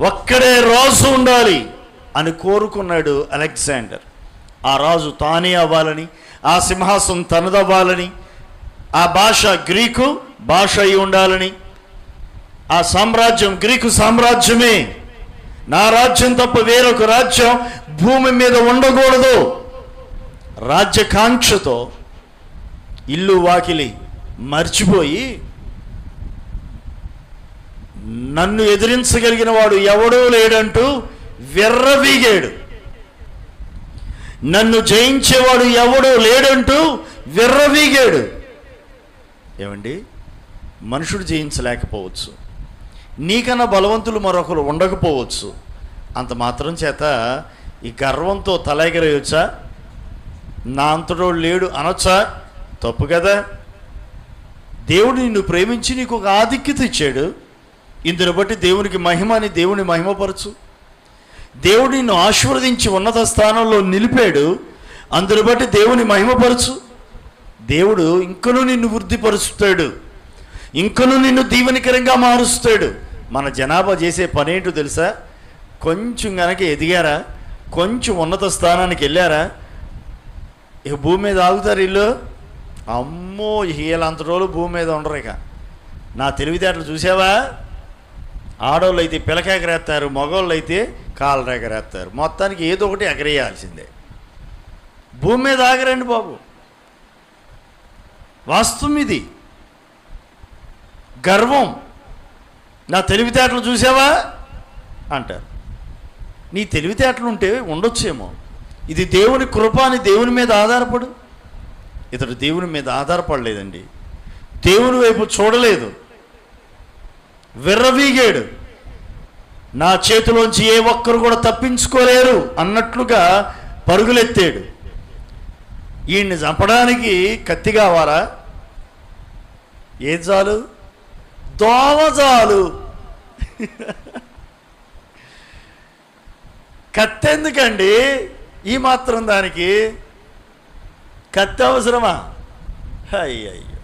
ఒక్కడే రాజు ఉండాలి అని కోరుకున్నాడు అలెగ్జాండర్. ఆ రాజు తానే అవ్వాలని, ఆ సింహాసనం తనదవ్వాలని, ఆ భాష గ్రీకు భాష అయి ఉండాలని, ఆ సామ్రాజ్యం గ్రీకు సామ్రాజ్యమే, నా రాజ్యం తప్ప వేరొక రాజ్యం భూమి మీద ఉండకూడదు రాజ్యకాంక్షతో ఇల్లు వాకిలి మర్చిపోయి నన్ను ఎదిరించగలిగిన వాడు ఎవడూ లేడంటూ విర్రవీగాడు. నన్ను జయించేవాడు ఎవడూ లేడంటూ విర్రవీగాడు. ఏమండి, మనుషుడు జయించలేకపోవచ్చు, నీకన్నా బలవంతులు మరొకరు ఉండకపోవచ్చు, అంత మాత్రం చేత ఈ గర్వంతో తలెగరేయొచ్చా? నా అంతటోడు లేడు అనొచ్చా? తప్పు కదా. దేవుడు నిన్ను ప్రేమించి నీకు ఒక ఆధిక్యత ఇచ్చాడు. ఇందును బట్టి దేవునికి మహిమ అని దేవుని మహిమపరచు. దేవుడు నిన్ను ఆశీర్వదించి ఉన్నత స్థానంలో నిలిపాడు. అందును బట్టి దేవుని మహిమపరచు. దేవుడు ఇంకనూ నిన్ను వృద్ధిపరుస్తాడు, ఇంకనూ నిన్ను దీవెనకరంగా మారుస్తాడు. మన జనాభా చేసే పనేంటో తెలుసా? కొంచెం కనుక ఎదిగారా, కొంచెం ఉన్నత స్థానానికి వెళ్ళారా, ఇక భూమి మీద ఆగుతారు ఇల్లు. అమ్మో, వీళ్ళంత రోజులు భూమి మీద ఉండరు. ఇక నా తెలివితేటలు చూసావా? ఆడవాళ్ళు అయితే పిలక ఎగరేస్తారు, మగవాళ్ళు అయితే కాళ్ళు ఎగరేస్తారు. మొత్తానికి ఏదో ఒకటి ఎగరేయాల్సిందే. భూమి మీద ఆగరండి బాబు, వాస్తవం ఇది. గర్వం, నా తెలివితేటలు చూసావా అంటారు. నీ తెలివితేటలు ఉంటే ఉండొచ్చేమో, ఇది దేవుని కృప అని దేవుని మీద ఆధారపడు. ఇతడు దేవుని మీద ఆధారపడలేదండి, దేవుని వైపు చూడలేదు, విర్రవీగాడు. నా చేతిలోంచి ఏ ఒక్కరు కూడా తప్పించుకోలేరు అన్నట్లుగా పరుగులెత్తాడు. ఈయన్ని చంపడానికి కత్తి కావాలా? ఏది చాలు? దోమ చాలు. కత్తి ఎందుకండి? ఈ మాత్రం దానికి కత్తి అవసరమా? అయ్యయ్యో,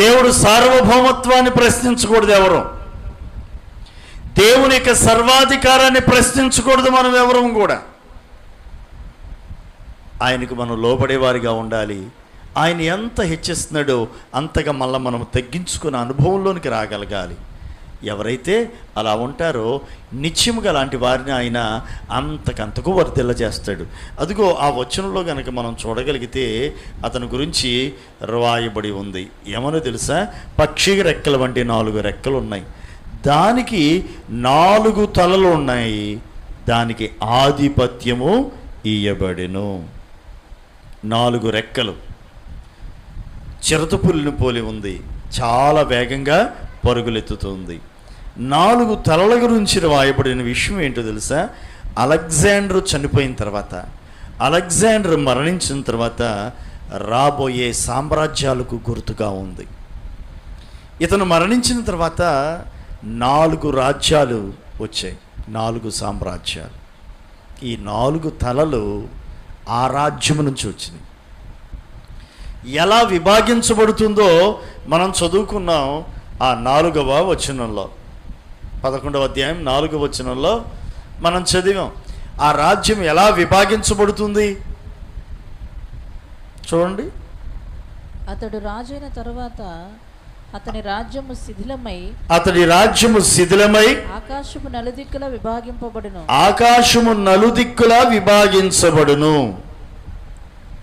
దేవుడు సార్వభౌమత్వాన్ని ప్రశ్నించకూడదు ఎవరు, దేవుని యొక్క సర్వాధికారాన్ని ప్రశ్నించకూడదు మనం ఎవరు కూడా. ఆయనకు మనం లోబడేవారిగా ఉండాలి. ఆయన ఎంత హెచ్చిస్తున్నాడో అంతగా మళ్ళీ మనం తగ్గించుకున్న అనుభవంలోనికి రాగలగాలి. ఎవరైతే అలా ఉంటారో నిత్యముగా అలాంటి వారిని ఆయన అంతకంతకు వర్ధిల్ల చేస్తాడు. అదిగో ఆ వచనంలో కనుక మనం చూడగలిగితే అతని గురించి రాయబడి ఉంది. ఏమనో తెలుసా? పక్షి రెక్కల వంటి 4 రెక్కలు ఉన్నాయి, దానికి 4 తలలు ఉన్నాయి, దానికి ఆధిపత్యము ఇయ్యబడెను. 4 రెక్కలు, చిరుతపులిని పోలి ఉంది, చాలా వేగంగా పరుగులెత్తుతుంది. 4 తలల గురించి రాయబడిన విషయం ఏంటో తెలుసా? అలెగ్జాండర్ చనిపోయిన తర్వాత, అలెగ్జాండర్ మరణించిన తర్వాత రాబోయే సామ్రాజ్యాలకు గుర్తుగా ఉంది. ఇతను మరణించిన తర్వాత 4 రాజ్యాలు వచ్చాయి, 4 సామ్రాజ్యాలు. ఈ 4 తలలు ఆ రాజ్యం నుంచి వచ్చినాయి. ఎలా విభాగించబడుతుందో మనం చదువుకున్నాం ఆ 4వ వచనంలో, 11వ అధ్యాయం 4వ వచనంలో మనం చదివాం. ఆ రాజ్యం ఎలా విభాగించబడుతుంది చూడండి. అతడు రాజైన తరువాత అతని రాజ్యము శిథిలమై ఆకాశము నలుదిక్కులా విభాగింపబడును.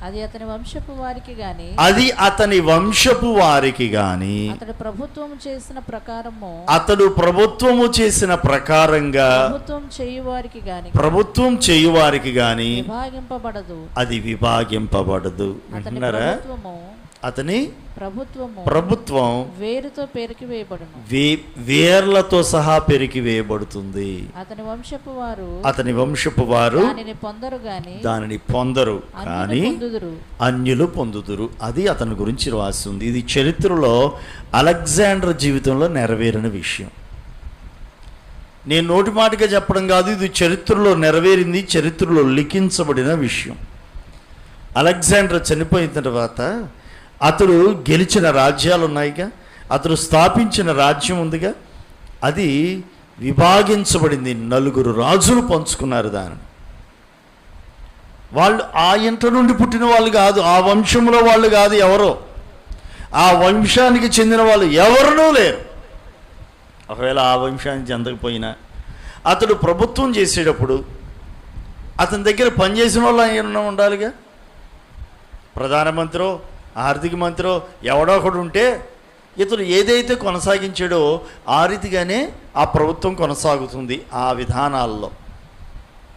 అది అతని వంశపు వారికి గాని అతడు ప్రభుత్వము చేసిన ప్రకారంగా ప్రభుత్వం చేయువారికి గాని అది విభాగింపబడదు. వింటున్నారా? అతని ప్రభుత్వం వేర్లతో సహా పెరికి వేయబడుతుంది. అతని వంశపు వారు దానిని పొందరు కానీ అన్యులు పొందుదురు. అది అతని గురించి రాస్తుంది. ఇది చరిత్రలో అలెగ్జాండర్ జీవితంలో నెరవేరిన విషయం. నేను నోటి మాటగా చెప్పడం కాదు, ఇది చరిత్రలో నెరవేరింది, చరిత్రలో లిఖించబడిన విషయం. అలెగ్జాండర్ చనిపోయిన తర్వాత అతడు గెలిచిన రాజ్యాలు ఉన్నాయిగా, అతడు స్థాపించిన రాజ్యం ఉందిగా, అది విభాగించబడింది. 4 రాజులు పంచుకున్నారు దానిని. వాళ్ళు ఆ ఇంట నుండి పుట్టిన వాళ్ళు కాదు, ఆ వంశంలో వాళ్ళు కాదు, ఎవరో ఆ వంశానికి చెందిన వాళ్ళు ఎవరునూ లేరు. ఒకవేళ ఆ వంశానికి చెందకపోయినా అతడు ప్రభుత్వం చేసేటప్పుడు అతని దగ్గర పనిచేసిన వాళ్ళు ఆయన ఉండాలిగా. ప్రధానమంత్రో ఆర్థిక మంత్రో ఎవడో ఒకడు ఉంటే ఇతడు ఏదైతే కొనసాగించాడో ఆ రీతిగానే ఆ ప్రభుత్వం కొనసాగుతుంది ఆ విధానాల్లో.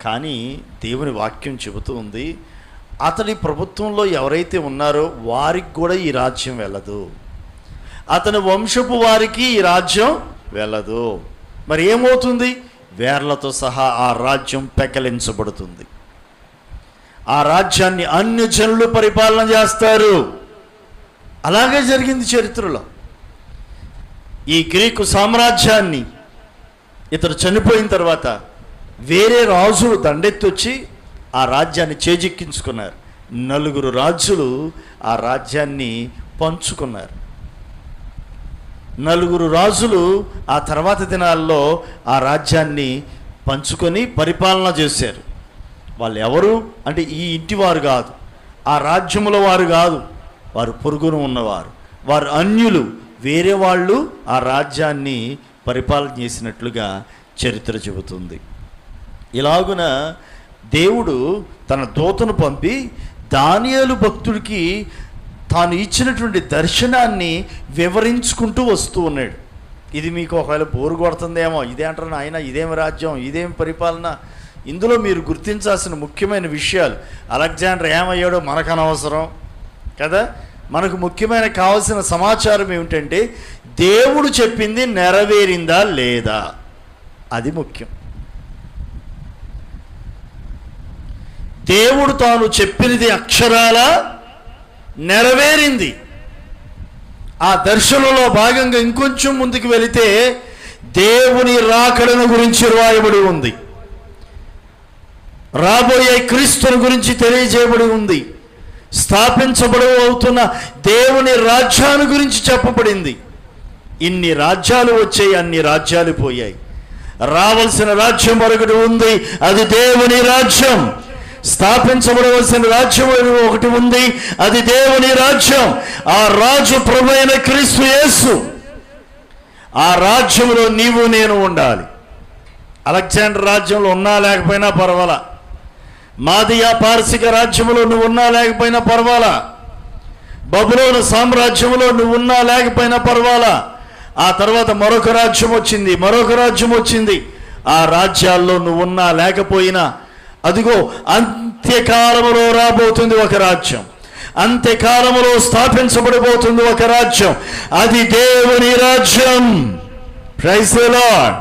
కానీ దేవుని వాక్యం చెబుతూ ఉంది, అతడి ప్రభుత్వంలో ఎవరైతే ఉన్నారో వారికి కూడా ఈ రాజ్యం వెళ్ళదు, అతని వంశపు వారికి ఈ రాజ్యం వెళ్ళదు. మరి ఏమవుతుంది? వేర్లతో సహా ఆ రాజ్యం పెకలించబడుతుంది. ఆ రాజ్యాన్ని అన్య జనులు పరిపాలన చేస్తారు. అలాగే జరిగింది చరిత్రలో. ఈ గ్రీకు సామ్రాజ్యాన్ని ఇతడు చనిపోయిన తర్వాత వేరే రాజులు దండెత్తొచ్చి ఆ రాజ్యాన్ని చేజిక్కించుకున్నారు. 4 రాజులు ఆ రాజ్యాన్ని పంచుకున్నారు. 4 రాజులు ఆ తర్వాత దినాల్లో ఆ రాజ్యాన్ని పంచుకొని పరిపాలన చేశారు. వాళ్ళు ఎవరు అంటే ఈ ఇంటి వారు కాదు, ఆ రాజ్యముల వారు కాదు, వారు పొరుగున ఉన్నవారు, వారు అన్యులు, వేరే వాళ్ళు ఆ రాజ్యాన్ని పరిపాలన చేసినట్లుగా చరిత్ర చెబుతుంది. ఇలాగున దేవుడు తన దూతను పంపి దానియేలు భక్తుడికి తాను ఇచ్చినటువంటి దర్శనాన్ని వివరించుకుంటూ వస్తూ ఉన్నాడు. ఇది మీకు ఒకవేళ బోరు కొడుతుందేమో, ఇదే అంటారు ఆయన, ఇదేమి రాజ్యం, ఇదేమి పరిపాలన. ఇందులో మీరు గుర్తించాల్సిన ముఖ్యమైన విషయాలు, అలెగ్జాండర్ ఏమయ్యాడో మనకు అనవసరం కదా. మనకు ముఖ్యమైన కావాల్సిన సమాచారం ఏమిటంటే దేవుడు చెప్పింది నెరవేరిందా లేదా, అది ముఖ్యం. దేవుడు తాను చెప్పినది అక్షరాల నెరవేరింది. ఆ దర్శనంలో భాగంగా ఇంకొంచెం ముందుకు వెళితే దేవుని రాకడను గురించి రాయబడి ఉంది, రాబోయే క్రీస్తుని గురించి తెలియజేయబడి ఉంది, స్థాపించబడవుతున్న దేవుని రాజ్యాన్ని గురించి చెప్పబడింది. ఇన్ని రాజ్యాలు వచ్చాయి, అన్ని రాజ్యాలు పోయాయి. రావాల్సిన రాజ్యం మరొకటి ఉంది, అది దేవుని రాజ్యం. స్థాపించబడవలసిన రాజ్యం ఒకటి ఉంది, అది దేవుని రాజ్యం. ఆ రాజు ప్రభువైన క్రీస్తు యేసు. ఆ రాజ్యంలో నీవు నేను ఉండాలి. అలెగ్జాండర్ రాజ్యంలో ఉన్నా లేకపోయినా పర్వాలా, మాదియా పారసిక రాజ్యంలో నువ్వు ఉన్నా లేకపోయినా పర్వాలా, బబులోను సామ్రాజ్యంలో నువ్వు ఉన్నా లేకపోయినా పర్వాలా. ఆ తర్వాత మరొక రాజ్యం వచ్చింది, మరొక రాజ్యం వచ్చింది. ఆ రాజ్యాల్లో నువ్వు ఉన్నా లేకపోయినా అదిగో అంత్యకాలములో రాబోతుంది ఒక రాజ్యం, అంత్యకాలములో స్థాపించబడిపోతుంది ఒక రాజ్యం, అది దేవుని రాజ్యం. Praise the Lord.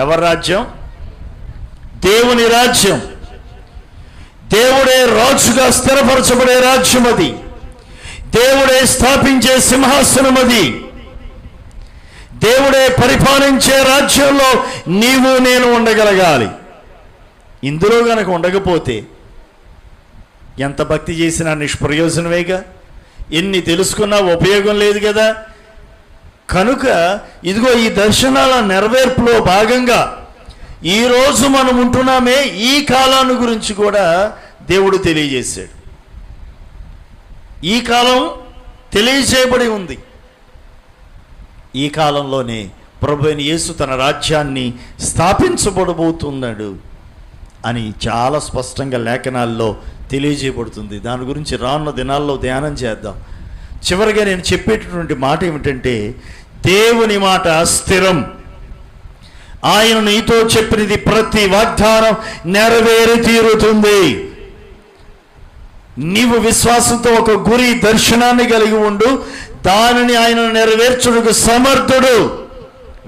ఎవరి రాజ్యం? దేవుని రాజ్యం. దేవుడే రాజుగా స్థిరపరచబడే రాజ్యం అది. దేవుడే స్థాపించే సింహాసనం అది. దేవుడే పరిపాలించే రాజ్యంలో నీవు నేను ఉండగలగాలి. ఇందులో గనక ఉండకపోతే ఎంత భక్తి చేసినా నిష్ప్రయోజనమేగా, ఎన్ని తెలుసుకున్నా ఉపయోగం లేదు కదా. కనుక ఇదిగో ఈ దర్శనాల నెరవేర్పులో భాగంగా ఈరోజు మనం ఉంటున్నామే, ఈ కాలాన్ని గురించి కూడా దేవుడు తెలియజేశాడు. ఈ కాలం తెలియజేయబడి ఉంది. ఈ కాలంలోనే ప్రభువైన యేసు తన రాజ్యాన్ని స్థాపించబడబోతున్నాడు అని చాలా స్పష్టంగా లేఖనాల్లో తెలియజేయబడుతుంది. దాని గురించి రానున్న దినాల్లో ధ్యానం చేద్దాం. చివరిగా నేను చెప్పేటటువంటి మాట ఏమిటంటే, దేవుని మాట స్థిరం. ఆయన నీతో చెప్పినది ప్రతి వాగ్దానం నెరవేరి తీరుతుంది. నీవు విశ్వాసంతో ఒక గురి దర్శనాన్ని కలిగి ఉండు, దానిని ఆయన నెరవేర్చుటకు సమర్థుడు.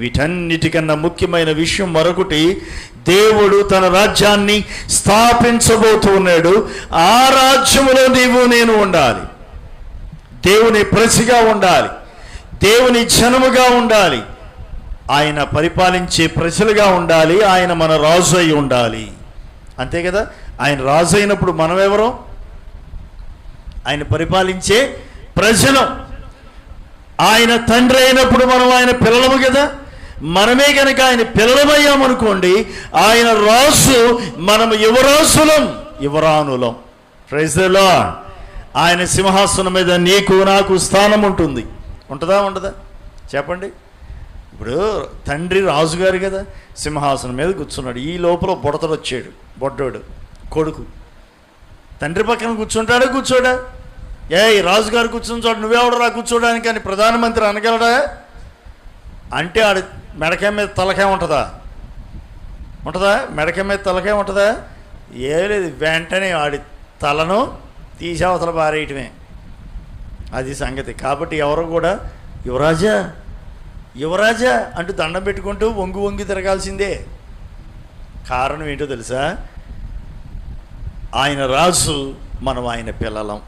వీటన్నిటికన్నా ముఖ్యమైన విషయం మరొకటి, దేవుడు తన రాజ్యాన్ని స్థాపించబోతున్నాడు. ఆ రాజ్యములో నీవు నేను ఉండాలి, దేవుని ప్రజగా ఉండాలి, దేవుని జనముగా ఉండాలి, ఆయన పరిపాలించే ప్రజలుగా ఉండాలి, ఆయన మన రాజు అయి ఉండాలి. అంతే కదా. ఆయన రాజు అయినప్పుడు మనం ఎవరో? ఆయన పరిపాలించే ప్రజలు. ఆయన తండ్రి అయినప్పుడు మనం ఆయన పిల్లలము కదా. మనమే కనుక ఆయన పిల్లలమయ్యామనుకోండి, ఆయన రాజు, మనము యువరాజులం, యువరాణులం. Praise the lord. ఆయన సింహాసనం మీద నీకు నాకు స్థానం ఉంటుంది. ఉంటుందా ఉండదా చెప్పండి? ఇప్పుడు తండ్రి రాజుగారు కదా, సింహాసనం మీద కూర్చున్నాడు. ఈ లోపల బుడతడు వచ్చాడు, బొడ్డోడు కొడుకు. తండ్రి పక్కన కూర్చుంటాడా కూర్చోడా? ఈ రాజుగారు కూర్చుని చోట నువ్వెవడరా కూర్చోడానికి అని ప్రధానమంత్రి అనగలడా? అంటే ఆడి మెడకాయ మీద తలకాయ ఉంటుందా? మెడకాయ మీద తలకాయ ఉంటుందా? ఏ లేదు, వెంటనే ఆడి తలను తీసి అవతల పారేయటమే, అది సంగతి. కాబట్టి ఎవరు కూడా యువరాజా యువరాజా అంటూ దండం పెట్టుకుంటూ వంగి వంగి తిరగాల్సిందే. కారణం ఏంటో తెలుసా? ఆయన రాజు, మనం ఆయన పిల్లలం.